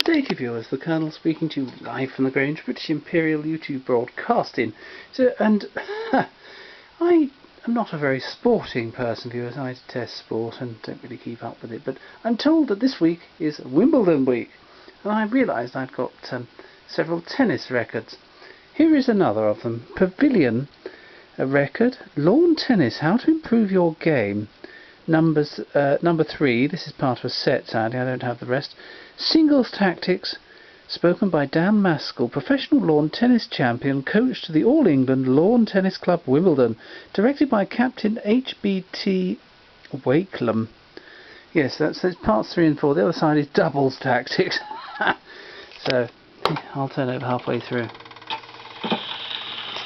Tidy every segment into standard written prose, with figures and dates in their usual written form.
Good day to viewers, the Colonel speaking to you live from the Grange, British Imperial YouTube Broadcasting. I am not a very sporting person, viewers. I detest sport and don't really keep up with it, but I'm told that this week is Wimbledon week, and I realised I'd got several tennis records. Here is another of them. Pavillion Record, Lawn Tennis, How to Improve Your Game. Number 3, this is part of a set, sadly, I don't have the rest. Singles Tactics, spoken by Dan Maskell, professional lawn tennis champion, coach to the All England Lawn Tennis Club Wimbledon, directed by Captain H.B.T. Wakelam. Yes, that's parts 3 and 4. The other side is Doubles Tactics. So, I'll turn over halfway through.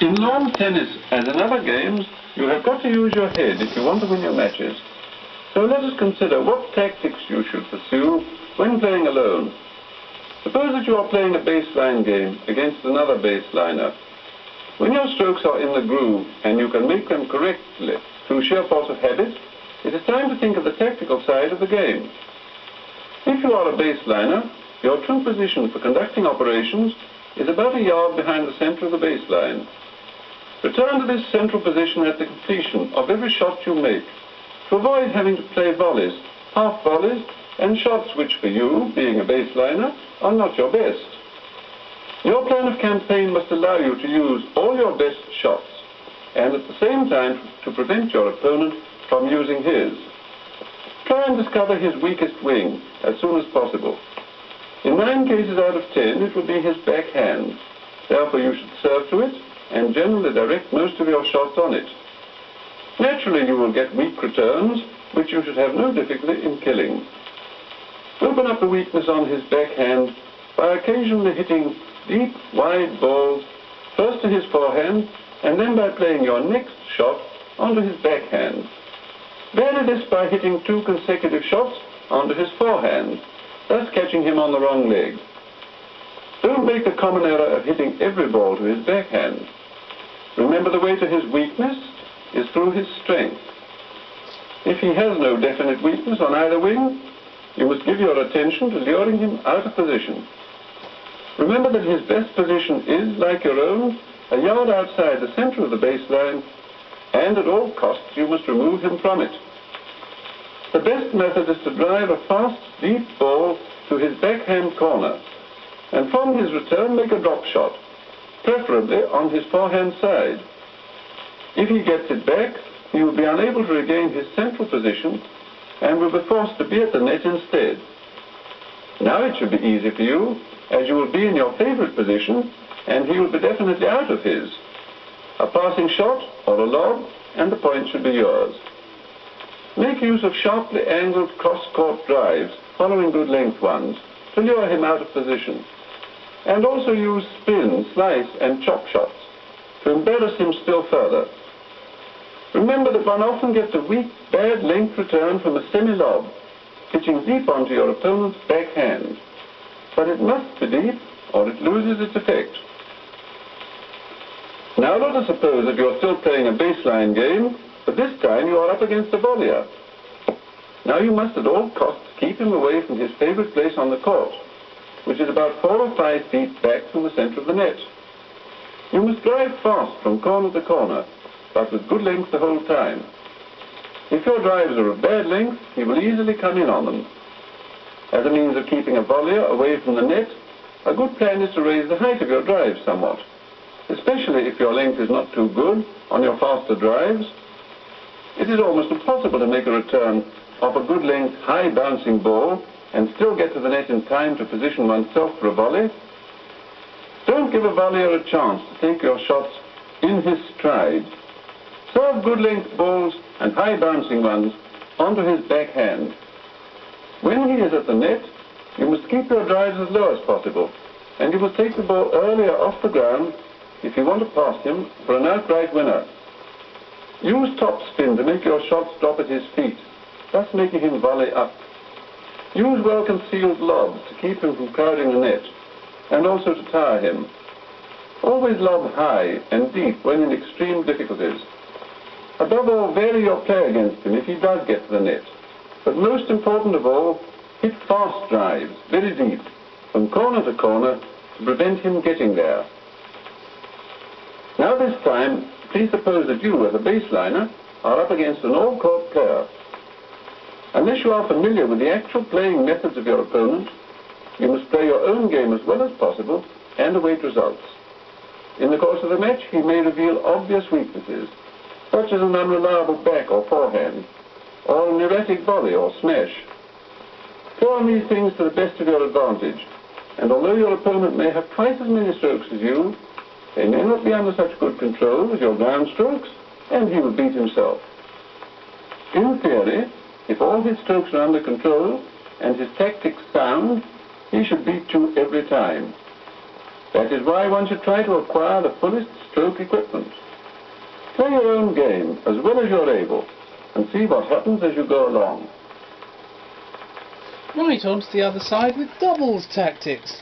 In lawn tennis, as in other games, you have got to use your head if you want to win your matches. So let us consider what tactics you should pursue when playing alone. Suppose that you are playing a baseline game against another baseliner. When your strokes are in the groove and you can make them correctly through sheer force of habit, it is time to think of the tactical side of the game. If you are a baseliner, your true position for conducting operations is about a yard behind the center of the baseline. Return to this central position at the completion of every shot you make, to avoid having to play volleys, half volleys, and shots which for you, being a baseliner, are not your best. Your plan of campaign must allow you to use all your best shots, and at the same time to prevent your opponent from using his. Try and discover his weakest wing as soon as possible. In 9 cases out of 10, it will be his backhand. Therefore you should serve to it and generally direct most of your shots on it. Naturally, you will get weak returns, which you should have no difficulty in killing. Open up the weakness on his backhand by occasionally hitting deep, wide balls, first to his forehand, and then by playing your next shot onto his backhand. Vary this by hitting 2 consecutive shots onto his forehand, thus catching him on the wrong leg. Don't make the common error of hitting every ball to his backhand. Remember, the way to his weakness is through his strength. If he has no definite weakness on either wing, you must give your attention to luring him out of position. Remember that his best position is, like your own, a yard outside the center of the baseline, and at all costs you must remove him from it. The best method is to drive a fast, deep ball to his backhand corner, and from his return make a drop shot, preferably on his forehand side. If he gets it back, he will be unable to regain his central position and will be forced to be at the net instead. Now it should be easy for you, as you will be in your favorite position and he will be definitely out of his. A passing shot or a lob and the point should be yours. Make use of sharply angled cross-court drives, following good length ones, to lure him out of position. And also use spin, slice and chop shots to embarrass him still further. Remember that one often gets a weak, bad length return from a semi-lob, pitching deep onto your opponent's backhand. But it must be deep, or it loses its effect. Now let us suppose that you are still playing a baseline game, but this time you are up against a volleyer. Now you must at all costs keep him away from his favorite place on the court, which is about 4 or 5 feet back from the center of the net. You must drive fast from corner to corner, but with good length the whole time. If your drives are of bad length, he will easily come in on them. As a means of keeping a volleyer away from the net, a good plan is to raise the height of your drive somewhat, especially if your length is not too good on your faster drives. It is almost impossible to make a return of a good length, high bouncing ball and still get to the net in time to position oneself for a volley. Don't give a volleyer a chance to take your shots in his stride. Serve good length balls and high bouncing ones onto his backhand. When he is at the net, you must keep your drives as low as possible, and you must take the ball earlier off the ground if you want to pass him for an outright winner. Use top spin to make your shots drop at his feet, thus making him volley up. Use well-concealed lobs to keep him from crowding the net, and also to tire him. Always lob high and deep when in extreme difficulties. Above all, vary your play against him if he does get to the net. But most important of all, hit fast drives, very deep, from corner to corner to prevent him getting there. Now this time, please suppose that you, as a baseliner, are up against an all-court player. Unless you are familiar with the actual playing methods of your opponent, you must play your own game as well as possible and await results. In the course of the match, he may reveal obvious weaknesses, such as an unreliable back or forehand, or an erratic volley or smash. Play on these things to the best of your advantage, and although your opponent may have twice as many strokes as you, they may not be under such good control as your ground strokes, and he will beat himself. In theory, if all his strokes are under control and his tactics sound, he should beat you every time. That is why one should try to acquire the fullest stroke equipment. Play your own game as well as you're able, and see what happens as you go along. Right, on to the other side with doubles tactics.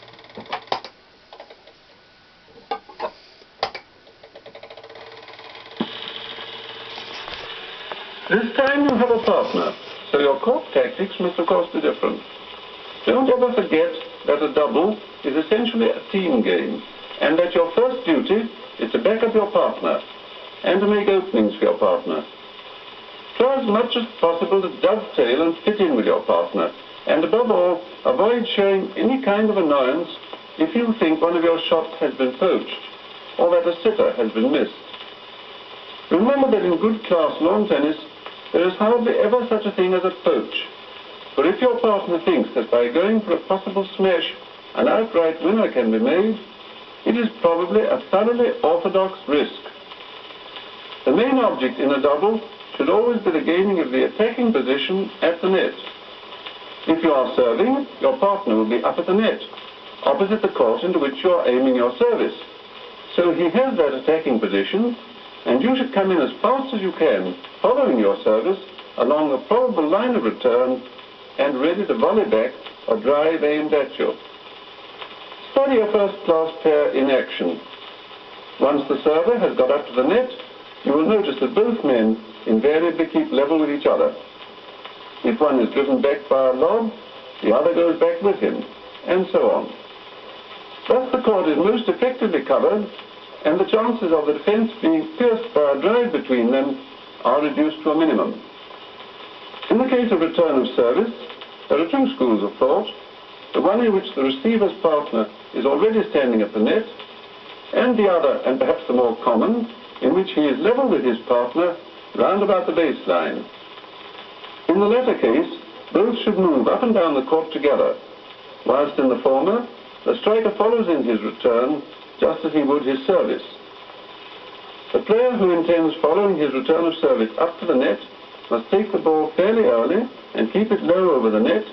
This time you have a partner, so your court tactics must of course be different. Don't ever forget that a double is essentially a team game, and that your first duty is to back up your partner and to make openings for your partner. Try as much as possible to dovetail and fit in with your partner, and above all, avoid showing any kind of annoyance if you think one of your shots has been poached, or that a sitter has been missed. Remember that in good class lawn tennis, there is hardly ever such a thing as a poach, for if your partner thinks that by going for a possible smash, an outright winner can be made, it is probably a thoroughly orthodox risk. The main object in a double should always be the gaining of the attacking position at the net. If you are serving, your partner will be up at the net, opposite the court into which you are aiming your service. So he has that attacking position, and you should come in as fast as you can, following your service along a probable line of return and ready to volley back or drive aimed at you. Study a first-class pair in action. Once the server has got up to the net, you will notice that both men invariably keep level with each other. If one is driven back by a lob, the other goes back with him, and so on. Thus the court is most effectively covered, and the chances of the defence being pierced by a drive between them are reduced to a minimum. In the case of return of service, there are two schools of thought, the one in which the receiver's partner is already standing at the net, and the other, and perhaps the more common, in which he is level with his partner round about the baseline. In the latter case, both should move up and down the court together, whilst in the former, the striker follows in his return just as he would his service. The player who intends following his return of service up to the net must take the ball fairly early and keep it low over the net,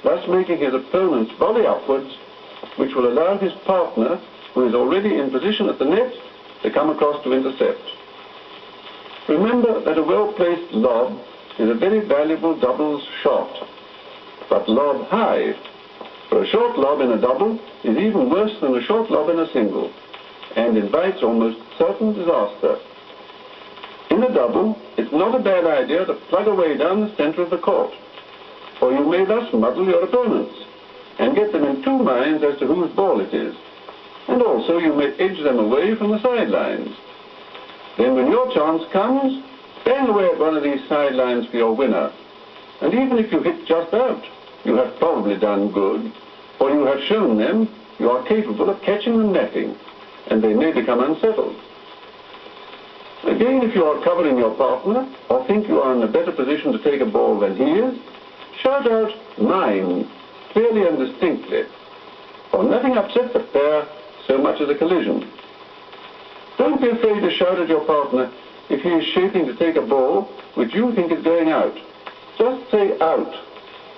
thus making his opponent's volley upwards, which will allow his partner, who is already in position at the net, to come across to intercept. Remember that a well-placed lob is a very valuable doubles shot, but lob high, for a short lob in a double is even worse than a short lob in a single, and invites almost certain disaster. In a double, it's not a bad idea to plug away down the center of the court, for you may thus muddle your opponents, and get them in two minds as to whose ball it is, and also you may edge them away from the sidelines. Then when your chance comes, bang away at one of these sidelines for your winner, and even if you hit just out, you have probably done good, for you have shown them you are capable of catching them napping, and they may become unsettled. Again, if you are covering your partner, or think you are in a better position to take a ball than he is, shout out, "Mine," clearly and distinctly, for nothing upsets the pair so much as a collision. Don't be afraid to shout at your partner if he is shaping to take a ball which you think is going out. Just say "out,"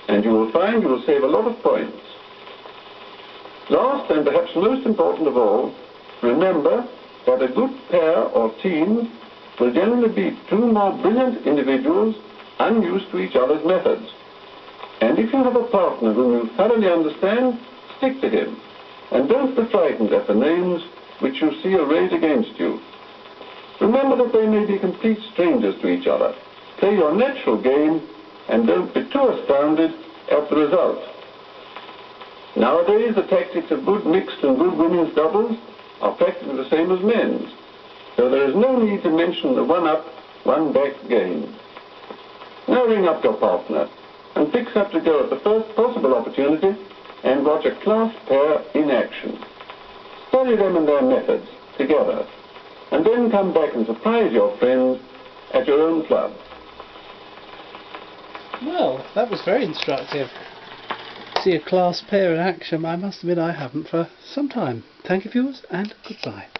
and you will find you will save a lot of points. Last, and perhaps most important of all, remember that a good pair or team will generally be two more brilliant individuals unused to each other's methods. And if you have a partner whom you thoroughly understand, stick to him, and don't be frightened at the names which you see arrayed against you. Remember that they may be complete strangers to each other. Play your natural game, and don't be too astounded at the result. Nowadays, the tactics of good mixed and good women's doubles are practically the same as men's, so there is no need to mention the one-up, one-back game. Now ring up your partner and fix up to go at the first possible opportunity and watch a class pair in action. Study them and their methods together, and then come back and surprise your friends at your own club. Well, that was very instructive. See a class pair in action. I must admit I haven't for some time. Thank you, viewers, and goodbye.